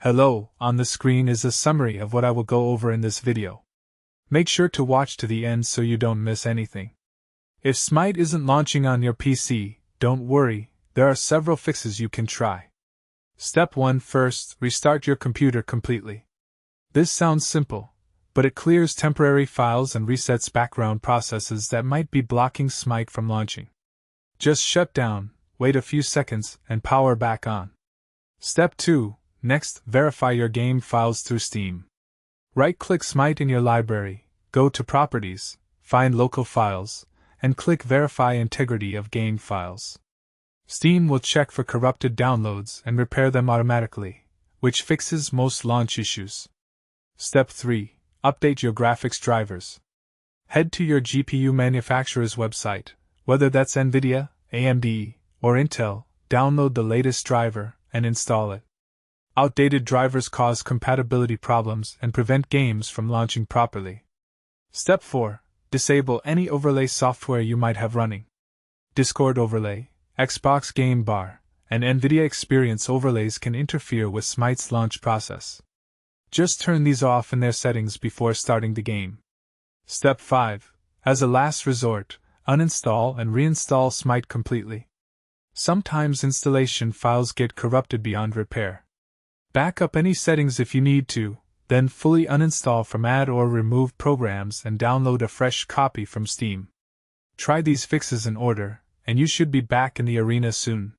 Hello, on the screen is a summary of what I will go over in this video. Make sure to watch to the end so you don't miss anything. If Smite isn't launching on your PC, don't worry, there are several fixes you can try. Step 1. First, restart your computer completely. This sounds simple, but it clears temporary files and resets background processes that might be blocking Smite from launching. Just shut down, wait a few seconds, and power back on. Step 2. Next, verify your game files through Steam. Right-click Smite in your library, go to Properties, find Local Files, and click Verify Integrity of Game Files. Steam will check for corrupted downloads and repair them automatically, which fixes most launch issues. Step 3. Update your graphics drivers. Head to your GPU manufacturer's website, whether that's NVIDIA, AMD, or Intel, download the latest driver, and install it. Outdated drivers cause compatibility problems and prevent games from launching properly. Step 4. Disable any overlay software you might have running. Discord overlay, Xbox Game Bar, and NVIDIA Experience overlays can interfere with Smite's launch process. Just turn these off in their settings before starting the game. Step 5. As a last resort, uninstall and reinstall Smite completely. Sometimes installation files get corrupted beyond repair. Back up any settings if you need to, then fully uninstall from add or remove programs and download a fresh copy from Steam. Try these fixes in order, and you should be back in the arena soon.